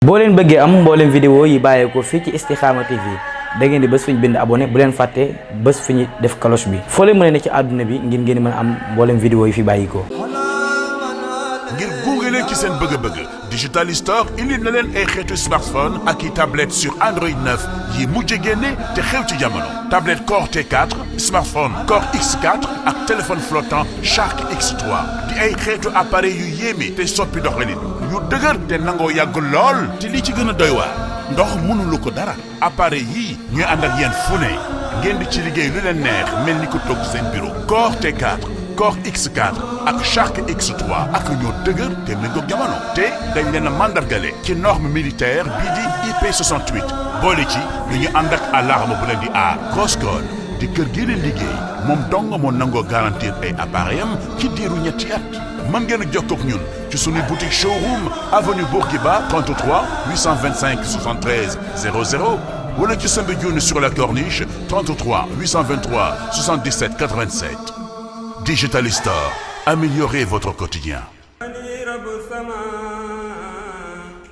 boo leen bëggee am mbooleem vidéo yi bàyyeekoo fii ci Istikhama TV da ngeen di bés fu ñu bind abonné bu leen fàtte bés fu ñu def cloche bi foo leen mën a ne ci àdduna bi ngeen mën a am mbooleem vidéo yi fi bàyyikoo ngir gunge leen ci seen bëgg-bëgg Digital Store indi na leen ay xeetu smartphone ak i tablette sur Android 9 yi mujj génne te xew ci jamono tablette Core T4 smartphone Core X4 ak téléphone flottant Shark X3 di ay xeetu appareil yu yéeme te soppi doxalin yu dëgër te nangoo yàgg lool te li ci gën a doy waar ndox mënulu ko dara appareil yii ñuy ànd ak yéen fu ne ngeen di ci liggéey lu leen neex mel ni ko toog seen bureau Core T4 Core X4 ak Shark X3 ak ñoo dëgër te méngoog jamono te dañ leen a mandargale ci norme militaire bii di IP68 boole ci lu ñu ànd ak alarme bu leen di aar Crosscall di kër gi leen liggéey moom dong moo nangoo garantir ay appareil am ci diiru ñetti at mën ngeen a jokkoo ak ñun ci suñu boutique showroom avenue Bourguiba 33 825 73 00 wala ci Soumbédioune sur la Corniche 33 823 77 87 Digital Store, améliorez votre quotidien.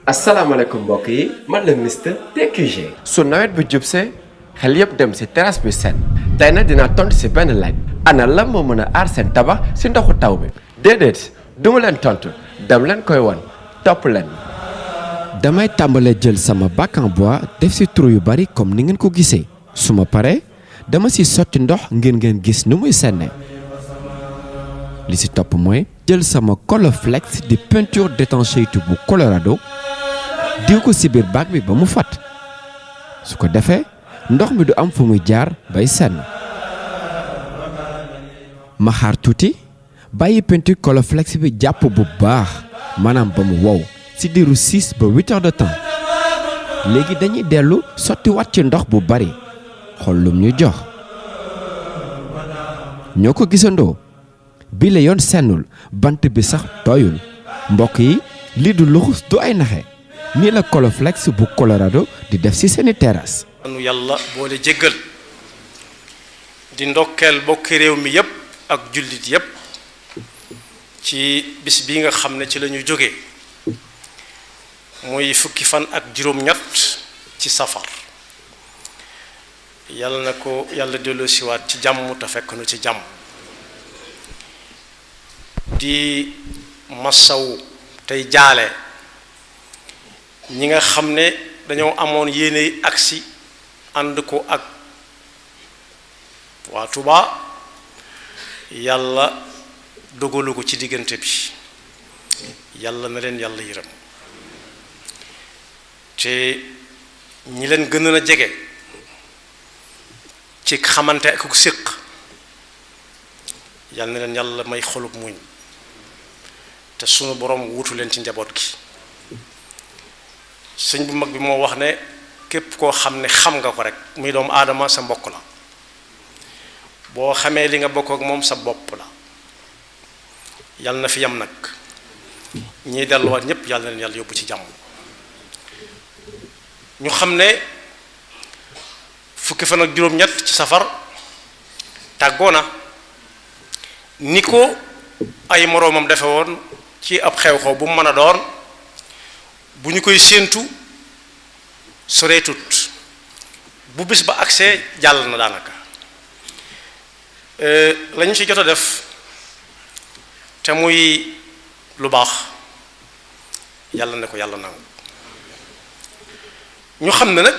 asalaamaaleykum mbokk yi man la Mister TQG. su nawet bi jubsee xel yëpp dem ci terrasse bi set tey nag dinaa tontu ci benn laaj ana lan moo mën a aar seen tabax ci ndoxu taw bi déedéet duma leen tontu dem leen koy won topp leen. damay tàmbalee jël sama bac en bois def ci trou yu bari comme ni ngeen ko gisee su ma paree dama ci sotti ndox ngeen gis nu muy senne. li ci topp mooy jël sama Colorflex di peinture d'étanchéité bu Colorado diw ko ci biir bac bi ba mu fat su ko defee ndox mi du am fu muy jaar bay senn ma xaar tuuti bàyyi peinture Colorflex bi jàpp bu baax maanaam ba mu wow ci diiru 6 ba 8 heures de temps léegi dañuy dellu sotti wat ci ndox bu bari xool lum ñu jox ñoo ko gisandoo bi la yoon sennul bant bi sax tooyul mbokk yi lii du luxus du ay naxe nii la Colorflex bu Colorado di def ci seeni terrasse. anu yàlla boole jéggal di ndokkeel bokki réew mi yépp ak jullit yépp ci bis bi nga xam ne ci la ñu jógee muy fukki fan ak juróom-ñett ci safar yàlla na ko yàlla delloo siwaat ci jàmm te fekk nu ci jàmm di masaw tey jaale ñi nga xam ne dañoo amoon yéene agsi ànd ko ak waa Touba yàlla dogalu ko ci diggante bi yàlla na leen yàlla yërëm te ñi leen gën a jege ci xamante ak ku séq yàlla na leen yàlla may xolub muñ te sunu borom wutu leen ci njaboot gi sëñ bu mag bi moo wax ne képp koo xam ne xam nga ko rek muy doomu aadama sa mbokk la boo xamee li nga bokk ak moom sa bopp la yàlla na fi yam nag ñiy delluwaat ñépp yàlla na leen yàlla yóbbu ci jàmm ñu xam ne fukki fan ak juróom-ñett ci safar tàggoo na ni ko ay moroomam defe woon ci ab xew-xew bu mu mën a doon bu ñu koy séentu soreetut bu bis ba agsee jàll na daanaka lañu ci jot a def te muy lu baax yàlla ne ko yàlla nangu ñu xam ne nag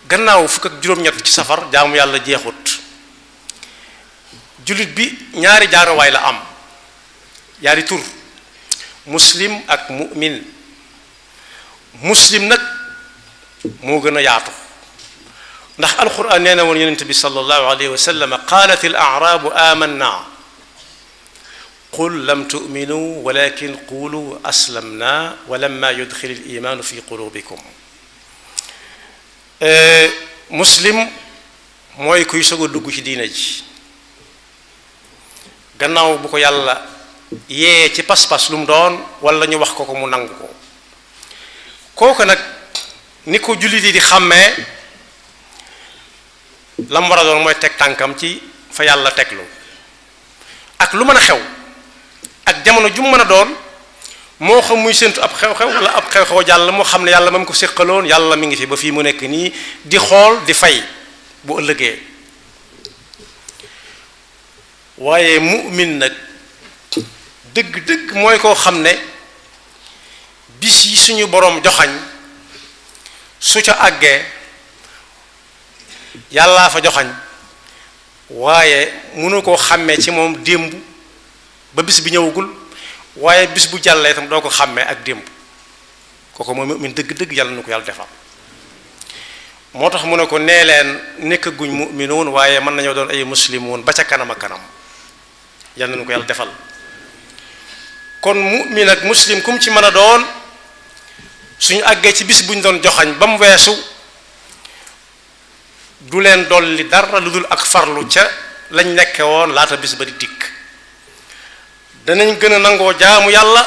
gannaaw fukk ak juróom-ñett ci safar jaamu yàlla jeexut jullit bi ñaari jaaruwaay la am ñaari tur muslim ak mu'min muslim nag moo gën a yaatu ndax alquran nee na woon yonent bi sallallahu alayhi wa sallam qaalat al a'raabu amanna qul lam tu'minu walakin qulu aslamna wa lamma yudxil al imaanu fi qulubikum muslim mooy kuy soog a dugg ci diina ji gannaaw bu ko yàlla yee ci pas-pas lu mu doon wala ñu wax ko ko mu nangu ko kooku nag ni ko jullit yi di xàmmee la mu war a doon mooy teg tànkam ci fa yàlla teglu ak lu mën a xew ak jamono ju mu mën a doon moo xam muy séntu ab xew-xew wala ab xew-xew jàll mu xam ne yàlla ma ko séqaloon yàlla mi ngi fi ba fii mu nekk nii di xool di fay bu ëllëgee. waaye mu'min nag dëgg-dëgg mooy koo xam ne bis yi suñu boroom joxañ su ca àggee yàllaa fa joxañ waaye mënu koo xàmmee ci moom démb ba bis bi ñëwagul waaye bis bu jàllee itam doo ko xàmmee ak démb kooku mooy mu'min dëgg-dëgg yàlla na ko yàlla defal. moo tax mu ne ko nee leen nekkaguñ mu'minuun waaye mën nañoo doon ay muslimuun ba ca kanam ak kanam yàlla na ko yàlla defal. kon mu'min ak muslim kum ci mën a doon suñu àggee ci bis bu ñu doon joxañ ba mu weesu du leen dolli dara lu dul ak farlu ca lañ nekke woon laata bis ba di dikk. danañ gën a nangoo jaamu yàlla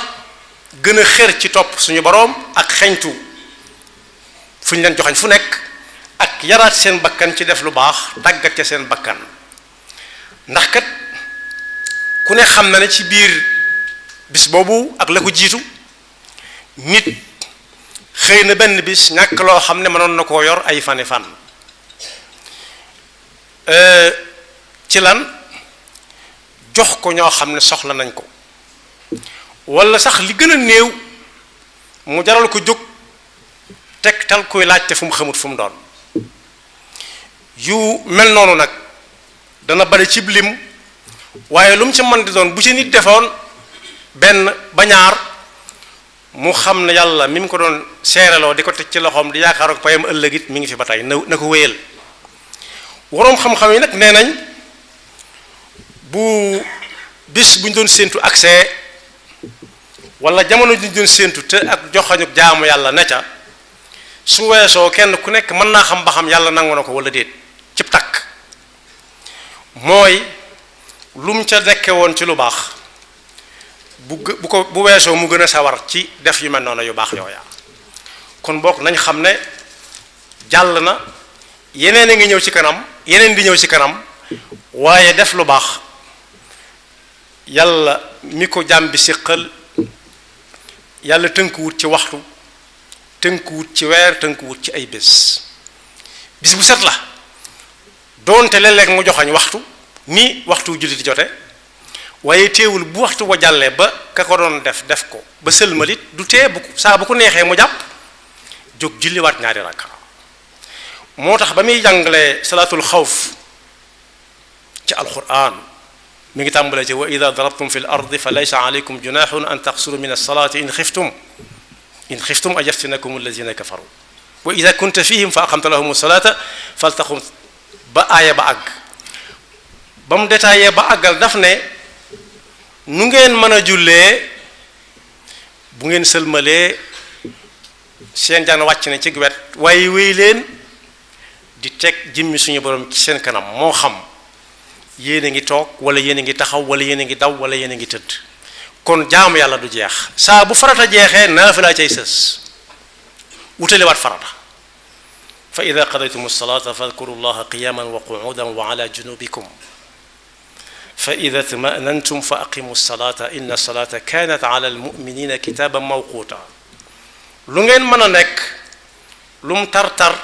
gën a xër ci topp suñu boroom ak xeñtu fu ñu leen joxañ fu nekk ak yaraat seen bakkan ci def lu baax tàggat ca seen bakkan. ndax kat ku ne xam na ne ci biir bis boobu ak la ko jiitu nit xëy na benn bis ñàkk loo xam ne mënoon na koo yor ay fani fan ci lan jox ko ñoo xam ne soxla nañ ko walla sax li gën a néew mu jaral ko jóg tegtal kuy laajte fu mu xamut fu mu doon. yu mel noonu nag dana bari cib lim waaye lu mu ci mën di doon bu ci nit defoon benn ba ñaar mu xam ne yàlla mi mu ko doon seereloo di ko teg ci loxoom di yaakaar ak payam ëllëg it mi ngi fi ba tey na ko wéyal. waroom xam-xam yi nag nee nañ bu bis bu ñu doon séentu accès wala jamono ju ñu doon séentu te ak joxañu jaamu yàlla ne ca su weesoo kenn ku nekk mën naa xam ba xam yàlla nangu na ko wala déet cib takk mooy lu mu ca dekke woon ci lu baax bu weesoo mu gën a sawar ci def yu mel noonu yu baax yooya. kon bokk nañ xam ne jàll na yeneen a ngi ñëw ci kanam yeneen di ñëw ci kanam waaye def lu baax yàlla mi ko jàmm bi siqal yàlla tënkuwut ci waxtu tënkuwut ci weer tënkuwut ci ay bis bu set la doonte léeg-léeg mu joxañ waxtu ni waxtu julli di jote waaye teewul bu waxtu wa jàllee ba ka ko doon def ko ba sëlmalit du tee bu saa bu ko neexee mu jàpp jóg julliwaat ñaari rakka. moo tax ba muy jàngale salaatul xawf ci alquran mi ngi tàmbalee ci wa ida darabtum fi l ardi fa laysa alaykum junahun an taqsuru min alsalati in xiftum an yaftinakum alladina kafaru wa ida kunta fihim fa aqamta lahum alsalata faltaqum ba aaya ba àgg ba mu détaillé ba àggal daf ne nu ngeen mën a jullee bu ngeen sëlmalee seen jaan wàcc na ci wet waaye wéy leen di teg jëmmi suñu borom ci seen kanam moo xam yéen a ngi toog wala yéen a ngi taxaw wala yéen a ngi daw wala yéen a ngi tëdd kon jaamu yàlla du jeex saa bu farata jeexee naafila cay sës wutalewaat farata fa ida qadaytum alsalata fadkuru llaha qiyaman wa qu'udan wa ala junubikum fa ida tmanantum fa aqimu alsalata inna alsalata kanat ala almuminina kitaban mawquta lu ngeen mën a nekk lu mu tar-tar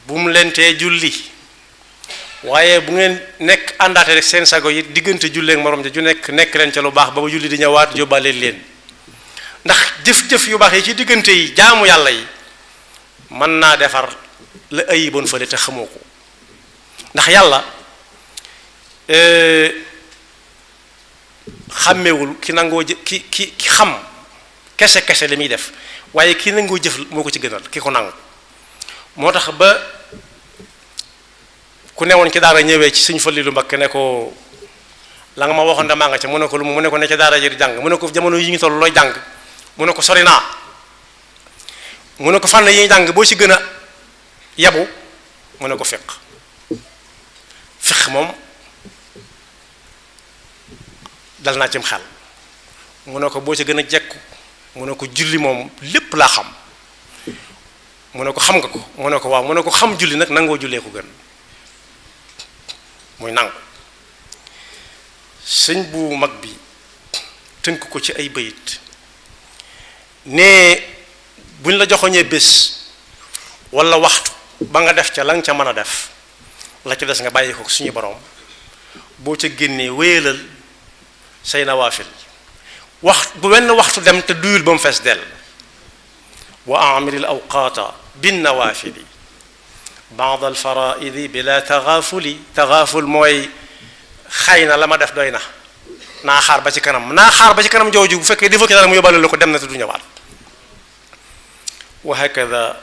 bu mu leen tee julli waaye bu ngeen nekk àndaate rek seen sago yi diggante julleek morom ja ju nekk leen ca lu baax ba julli di ñëwaat yóbbaale leen ndax jëf-jëf yu baax yi ci diggante yi jaamu yàlla yi mën naa defar la ayiboon fële te xamoo ko ndax yàlla xàmmewul ki nangoo ki xam kese li muy def waaye ki nangoo jëf moo ko ci gënal ki ko nangu moo tax ba ku newoon ci daara ñëwee ci Sëñ Fallilu Mbakke ne ko la nga ma waxoon damaa nga ca mu ne ko lu mu ne ko ne ca daara ji di jàng mu ne ko jamono yi ñu toll looy jàng mu ne ko sori naa mu ne ko fànn yi jàng boo ci gën a yabu mu ne ko fiq moom dal naa cim xel mu ne ko boo ci gën a jekku mu ne ko julli moom lépp laa xam mu ne ko xam nga ko mu ne ko waaw mu ne ko xam julli nag nangoo jullee ko gën muy nangu sëñ bu mag bi tënk ko ci ay bayit ne buñ la joxoñee bés wala waxtu ba nga def ca la nga ca mën a def la ci des nga bàyyi ko suñu borom boo ca génnee wéyalal say nawaafil bu wenn waxtu dem te duyul ba mu fees dell wa amiril awqaata bin nawaafili baad al faraidi bila tagaaful mooy xëy na la ma def doy na naa xaar ba ci kanam jooju bu fekkee defoo ki dara mu yóbbaale la ko dem na te du ñëwaat wa hakada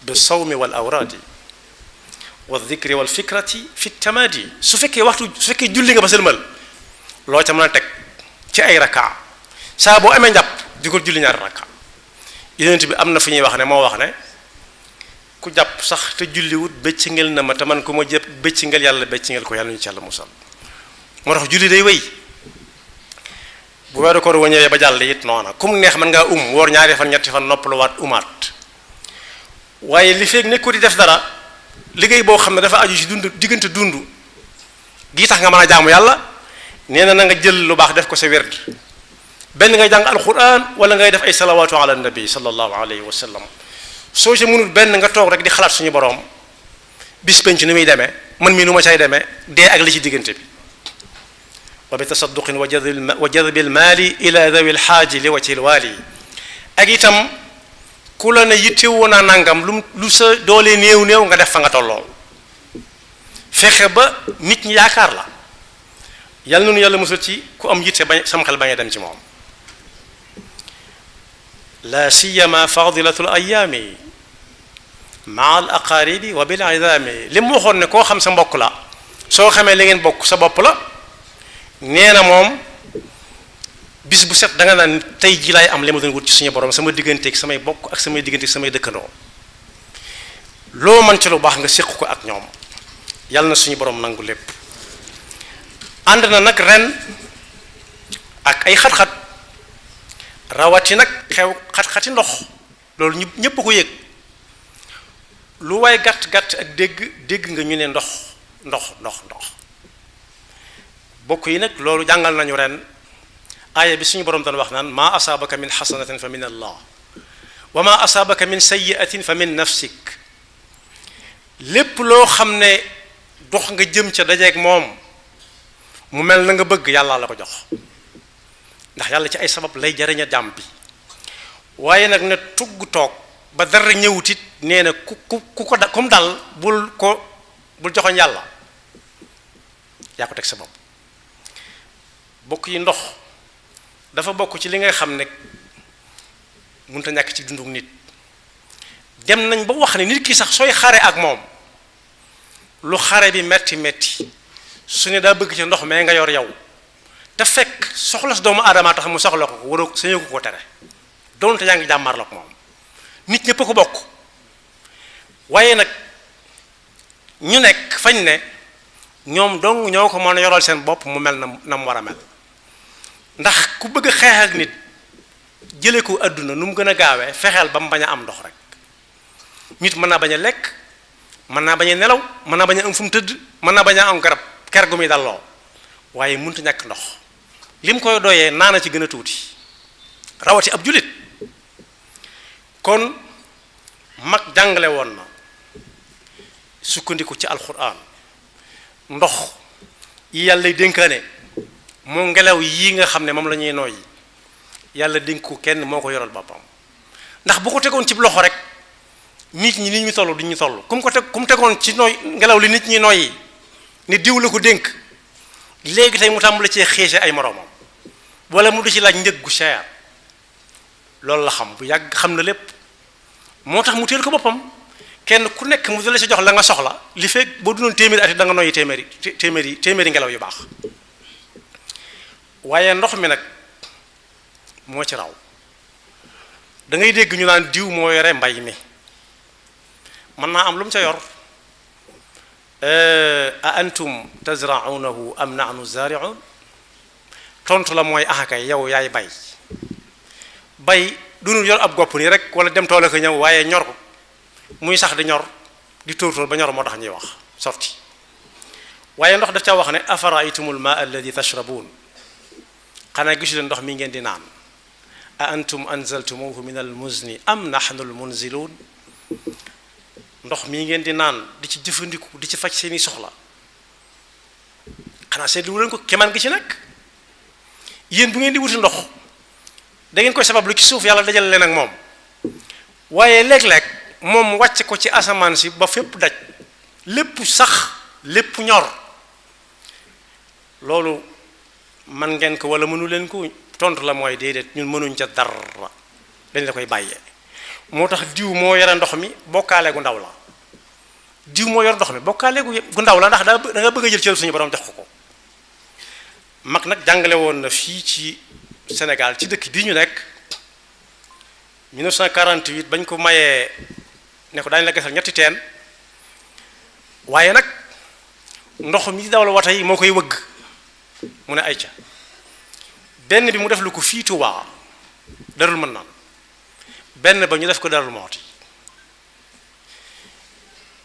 bi sawmi wal awraadi wa dhikri wal fikrati fi tamadi su fekkee julli nga ba sëlmal loo ca mën a teg ci ay raka saa boo amee njàpp di ko julli ñaari raka yonent bi am na fu ñuy wax ne moo wax ne ku jàpp sax te julliwut bëccëngel na ma te man ku ma jëpp bëccëngel yàlla bëccëngel ko yàlla ñu ci yàlla musal moo tax julli day wéy bu weeru koor wa ñëwee ba jàll it noona kum neex mën ngaa woor ñaari fan ñetti fan noppaluwaat umaat waaye li feeg nekkul di def dara liggéey boo xam ne dafa aju ci diggante dund gii tax nga mën a jaamu yàlla nee na nga jël lu baax def ko sa werd benn ngay jàng alquran wala ngay def ay salawaatu ala nabi sallallahu alayhi wa sallam soo ci mënul benn nga toog rek di xalaat suñu borom bis penc ni muy demee man mii nu ma cay demee dee ak li ci diggante bi wa bi tasadduqin wa jadbil maali ila dawi lxaaji li wajhi lwaali ak itam ku la ne yittewoo naa nangam lu sa doole néew nga def fa nga tolloo fexe ba nit ñi yaakaar la yàlla noonu yàlla musal ci ku am yitte bañ sam xel bañ a dem ci moom la siyama fadilatul ayaami maa al aqaribi wa bil idaami li mu waxoon ne koo xam sa mbokk la soo xamee li ngeen bokk sa bopp la nee na moom bis bu set da nga naan tey ji laay am li ma doon wut ci suñu borom sama digganteeg samay bokk ak samay digganteeg samay dëkkandoo loo man ci lu baax nga séq ko ak ñoom yàlla na suñu borom nangu lépp ànd na nag ren ak ay xat-xat rawati nag xew xat-xati ndox loolu ñépp ko yëg lu waay gàtt-gàtt ak dégg nga ñu ne ndox bokk yi nag loolu jàngal nañu ren aaya bi suñu borom doon wax naan maa asaabaka min xasanatin fa min allah wa maa asaabaka min sayyiatin fa min nafsik lépp loo xam ne dox nga jëm ca dajeeg moom mu mel na nga bëgg yàlla la ko jox ndax yàlla ci ay sabab lay jariña jàmm bi waaye nag ne tugg toog ba dara ñëwutit nee na kum dal bul joxoñ yàlla yaa ko teg sa bopp bokk yi ndox dafa bokk ci li ngay xam ne mënut a ñàkk ci dunduk nit dem nañ ba wax ne nit ki sax sooy xare ak moom lu xare bi metti su ne daa bëgg ci ndox mais nga yor yow te fekk soxla si doomu aadama tax mu soxla ko waroo sañoo ko tere doonte yaa ngi jàmmarloo ak moom nit ñëpp ko bokk waaye nag ñu nekk fañ ne ñoom dong ñoo ko mën a yoral seen bopp mu mel na mu war a mel ndax ku bëgg a xeex ak nit jële ko àdduna nu mu gën a gaawee fexeel ba mu bañ a am ndox rek nit mën naa bañ a lekk mën naa bañ a nelaw mën naa bañ a am fu mu tëdd mën naa bañ a am garab ker gu muy dalloo waaye mënut a ñàkk ndox li mu koy doyee naana ci gën a tuuti rawati ab julit kon mag jàngale woon na sukkandiku ci alquran ndox yi yàlla dénkaane moo ngelaw yii nga xam ne moom la ñuy nooyi yàlla dénk ko kenn moo ko yoral boppam ndax bu ko tegoon ci loxo rek nit ñi ñu toll duñ ñu toll ku mu tegoon ci nooy ngelaw li nit ñi nooyi ne diw la ko dénk léegi tey mu tàmbali cee xiise ay moroomam wala mu du ci laaj njëg gu cher loolu la xam bu yàgg xam na lépp moo tax mu teel ko boppam kenn ku nekk mu dala ci jox la nga soxla li fekk boo dunoon téeméeri at da nga nooyi téeméeri ngelaw yu baax waaye ndox mi nag moo ci raw da ngay dégg ñu naan diw moo yore mbay mi mën naa am lu mu ca yor a antum tazra'unahu am nahnu zari'un tontu la mooy axakay yow yaay bay dunul yor ab gopp nii rek wala dem toole ko ñëw waaye ñor ko muy sax di ñor di tóortóor ba ñor moo tax ñuy wax sorti waaye ndox daf ca wax ne afara'aytumul ma'a alladhi tashrabun xanaa gisu leen ndox mi ngeen di naan a antum anzaltumuhu min al muzni am nahnu al munzilun ndox mii ngeen di naan di ci jëfandiku di ci faj seeni soxla xanaa seetlu leen ko kemaan gi ci nekk yéen bu ngeen di wuti ndox da ngeen koy sabab lu ci suuf yàlla dajal leen ak moom waaye léeg-léeg moom wàcc ko ci asamaan si ba fépp daj lépp sax lépp ñor loolu man ngeen ko wala mënu leen ko tontu la mooy déedéet ñun mënuñ ca dara dañ la koy bàyyee moo tax diw moo yore ndox mi bokkaale gu ndaw la diw moo yor ndox mi bokkaale gu ndaw la ndax da nga bëgg a jël cër suñu borom jox ko mag nag jàngale woon na fii ci Sénégal ci dëkk bii ñu nekk 1948 bañ ko mayee ne ko daañu la gasal ñetti teen waaye nag ndox mi daw la wata yi moo koy wëgg mu ne ay ca benn bi mu def lu ko fii Tuubaa Darul Manaan benn ba ñu def ko Darul Muxti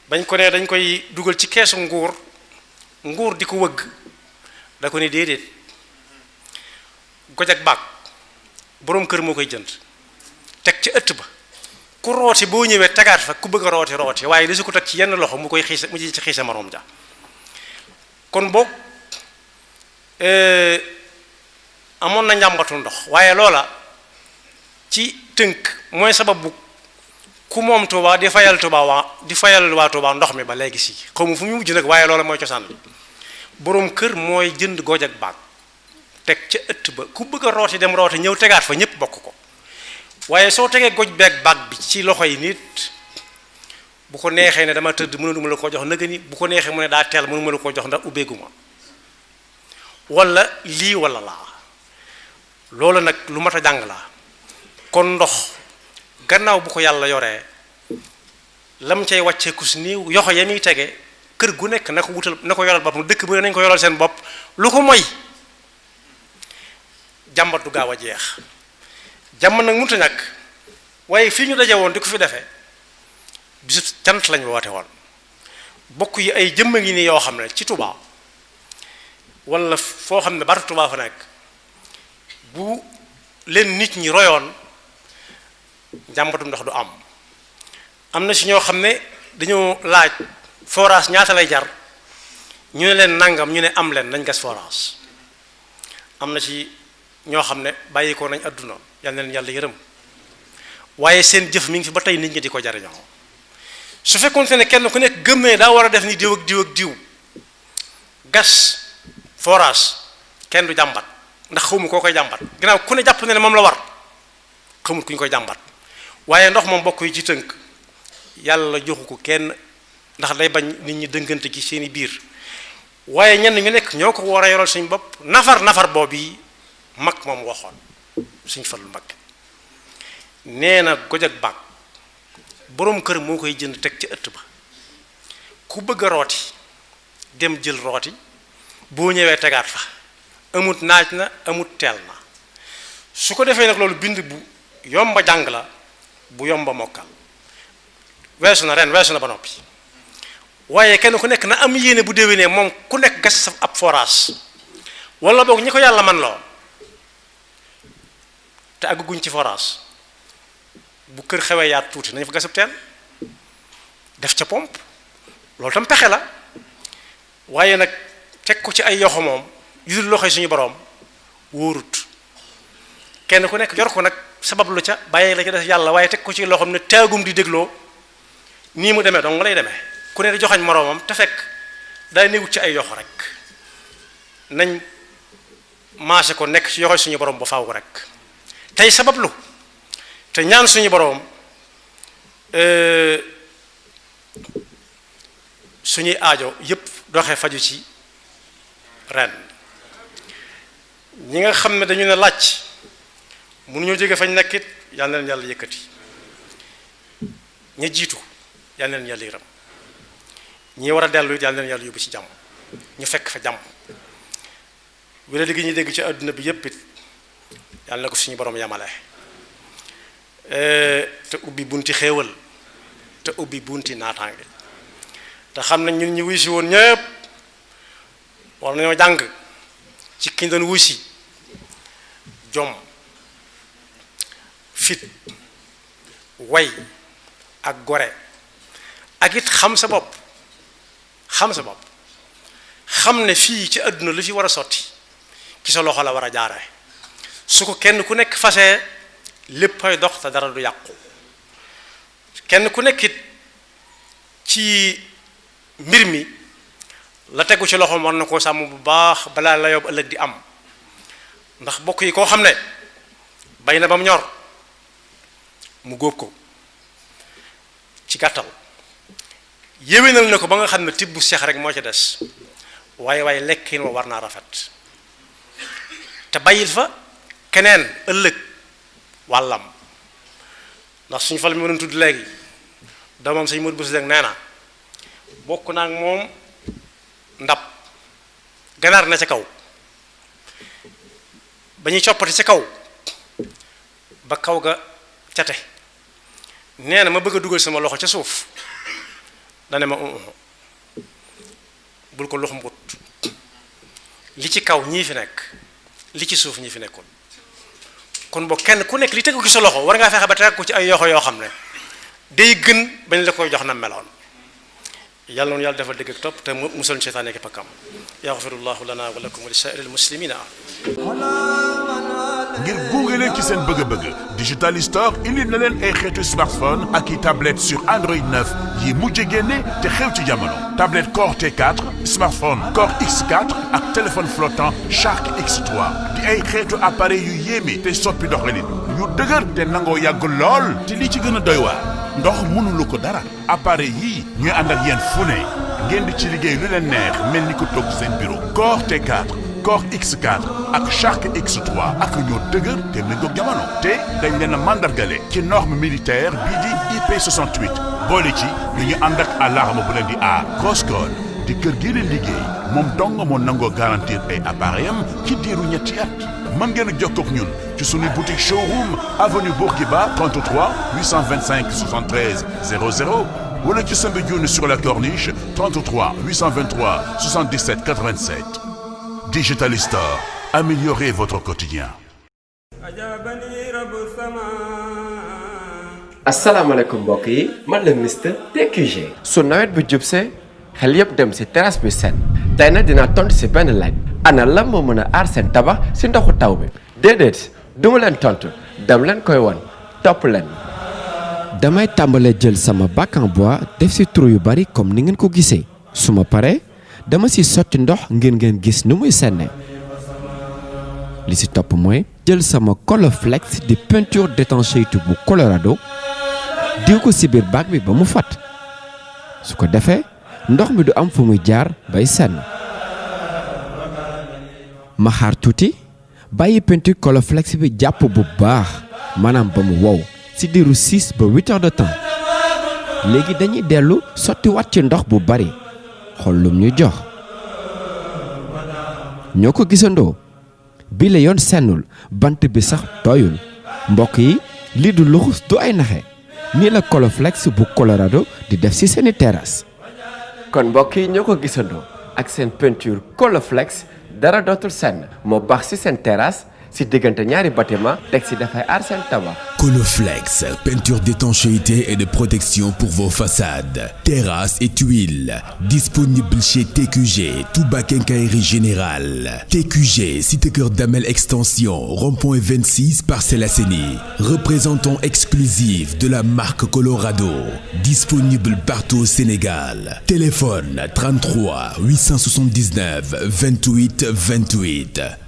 bañ ko ne dañ koy dugal ci keesu nguur di ko wëgg da ko ne déedéet goj ak baag boroom kër moo koy jënd teg ci ëtt ba ku rooti boo ñëwee tegaat fa ku bëgg a rooti waaye li su ko teg ci yenn loxo mu koy xiisa mu ci xiisa moroom ja kon boog amoon na njàmbatu ndox waaye loola ci tënk mooy sababu ku moom Tuuba di fayal waa Tuuba ndox mi ba léegi si xaw ma fu mu mujj nag waaye loola mooy cosaan bi boroom kër mooy jënd gooj ak baag teg ca ëtt ba ku bëgg a rooti dem rooti ñëw tegaat fa ñépp bokk ko waaye soo tegee goj beeg baag bi ci loxo yi nit bu ko neexee ne dama tëdd mënuma la ko jox nëga ni bu ko neexee mu ne daa teel mënuma la ko jox ndax ubbeeguma wala lii wala laa loolu nag lu mat a jàng la kon ndox gannaaw bu ko yàlla yoree lam cay wàcceeku si néew yoxo ya muy tege kër gu nekk na ko wutal na ko yoral boppam dëkk bu ne nañ ko yoral seen bopp lu ko moy jàmbat du gaaw a jeex jàmm nag mënut a ñàkk waaye fii ñu daje woon di ko fi defee bisu cant lañ woote woon bokk yi ay jëmm ngi nii yoo xam ne ci Tuubaa wala foo xam ne baatu Tuubaa fa nekk bu leen nit ñi royoon jàmbatum ndox du am na si ñoo xam ne dañoo laaj forage ñaata lay jar ñu ne leen nangam ñu ne am leen nañ gas forage am na ci ñoo xam ne bàyyi ko nañ àdduna yal na leen yàlla yërëm waaye seen jëf mi ngi fi ba tey nit ñi di ko jariñoo su fekkoon ne kenn ku nekk gëm ne daa war a def ni diw ak diw ak diw gas forage kenn du jàmbat ndax xawmu koo koy jàmbat ginnaaw ku ne jàpp ne moom la war xamul ku ñu koy jàmbat waaye ndox moom bokk yi ci tënk yàlla joxu ko kenn ndax day bañ nit ñi dëngante ci seeni biir waaye ñenn ñu nekk ñoo ko war a yoral suñ bopp nafar boobu yi mag moom waxoon suñ Fallu Mbakke nee na goj ak baag boroom kër moo koy jënd teg ci ëtt ba ku bëgg a rooti dem jël rooti boo ñëwee tegaat fa amut naaj na amut teel na su ko defee nag loolu bind bu yomba jàng la bu yomba mokkal weesu na ren weesu na ba noppi waaye kenn ku nekk na am yéene bu déwénee moom ku nekk gas sa ab forage wala boog ñi ko yàlla man loo te àgguñ ci forage bu kër xewee yaat tuuti nañ fa gasub teen def ca pompe loolu tam pexe la waaye nag teg ko ci ay yoxo moom yu dul loxoy suñu boroom wóorut kenn ku nekk yor ko nag sabab lu ca bàyyi la ca def yàlla waaye teg ko ci loxoom ne teegum di dégloo nii mu demee donc nga lay demee ku ne di joxañ moroomam te fekk day newut ci ay yoxo rek nañ maase ko nekk ci yoxoy suñu boroom ba faaw rek tey sabablu te ñaan suñu boroom suñuy aajo yépp doxee faju ci ren ñi nga xam ne dañu ne laaj mënuñoo jóge fañ nekkit yal na leen yàlla yëkkati ña jiitu yal na leen yàlla yërëm ñi war a dellu it yal na leen yàlla yóbbu ci jàmm ñu fekk fa jàmm wala li ñuy dégg ci àdduna bi yépp it yàlla na ko suñu borom yamale te ubbi bunti xéewal te ubbi bunti naataange te xam nañ ñun ñu wuy si woon ñëpp war nañoo jàng ci ki ñu doon wuy si jom fit way ak gore ak it xam sa bopp xam ne fii ci àdduna lu fi war a sotti ci sa loxo la war a jaare su ko kenn ku nekk fasee léppay dox te dara du yàqu kenn ku nekk it ci mbir mi la tegu ci loxoom war na koo sàmm bu baax balaa la yóbbu ëllëg di am ndax bokk yi koo xam ne bay na ba mu ñor mu góob ko ci gàttal yéwénal na ko ba nga xam ne tibb bu seex rek moo ci des waaye lekkin wa war naa rafet te bàyyil fa keneen ëllëg wàllam ndax suñu fal mi mënoon tudd léegi doomam sëñ Modou Bousso nee na bokk naa ak moom ndab ganaar na ca kaw ba ñuy coppati ca kaw ba kaw ga cate nee na ma bëgg a dugal sama loxo ca suuf dane ma bul ko loxum but li ci kaw ñii fi nekk li ci suuf ñii fi nekkul kon boo kenn ku nekk li tegu ci sa loxo war ngaa fexe ba teg ko ci ay yoxo yoo xam ne day gën bañ la koy jox na meloon yàlla noonu yàlla dafa dégg ak topp te musal ñu seytaane ak pakkam yaxfirullahu lana wa lakum wa li saa'iril muslimina ngir gunge leen ci seen bëgg-bëgg Digital Store indi na leen ay xeetu smartphone ak i tablette sur Android 9 yi mujj génne te xew ci jamono tablette Core T4 smartphone Core X4 ak téléphone flottant Shark X3 di ay xeetu appareil yu yéeme te soppi doxalin yu dëgër te nangoo yàgg lool te li ci gën a doy waar ndox mënulu ko dara appareil yii ñuy ànd ak yéen fu ne ngeen di ci liggéey lu leen neex mel ni ko toog seen bureau Core T4 Core X4 ak Shark X3 ak ñoo dëgër te méngoog jamono te dañ leen a mandargale ci norme militaire bii di IP68 boole ci lu ñu ànd ak alarme bu leen di aar Crosscall di kër gi leen liggéey moom dong moo nangoo garantir ay appareil am ci diiru ñetti at mën ngeen a jokkoo ak ñun ci suñuy boutique showroom avenue Bourguiba 33 825 73 00 wala ci Soumbédioune sur la Corniche 33 823 77 87 Digital Store, améliorez votre quotidien. asalaamaaleykum mbokk yi man la Mister TQG. su nawet bi jubsee xel yëpp dem si terrasse bi set tey nag dinaa tontu si benn laaj ana lan moo mën a aar seen tabax si ndoxu taw bi déedéet duma leen tontu dem leen koy won topp leen. damay tàmbalee jël sama bac en bois def si trou yu bari comme ni ngeen ko gisee su ma paree dama si sotti ndox ngeen gis nu muy senne li si topp mooy jël sama Colorflex di peinture d'étanchéité bu Colorado diw ko si biir bac bi ba mu fat su ko defee ndox mi du am fu muy jaar bay senn ma xaar tuuti bàyyi peinture Colorflex bi jàpp bu baax maanaam ba mu wow si diiru 6 ba 8 heures de temps léegi dañuy dellu sotti wat ci ndox bu bari xool lum ñu jox ñoo ko gisandoo bi la yoon sennul bant bi sax doyul mbokk yi lii du luxus du ay naxe nii la Colorflex bu Colorado di def ci seeni terrasse. kon mbokk yi ñoo ko gisandoo ak seen peinture Colorflex dara dootul senn moo baax ci seen terrasse si diggante ñaari bâtiment teg si dafay aar seen tabax. Colorflex, peinture d'étanchéité et de protection pour vos façades, terrasses et tuiles. Disponible chez TQG, Touba Quincaillerie Générale. TQG, Cité Cœur Damel Extension, rond-point 26, Parcelles Assainies. Représentant exclusif de la marque Colorado. Disponible partout au Sénégal. Téléphone 33 879 28 28.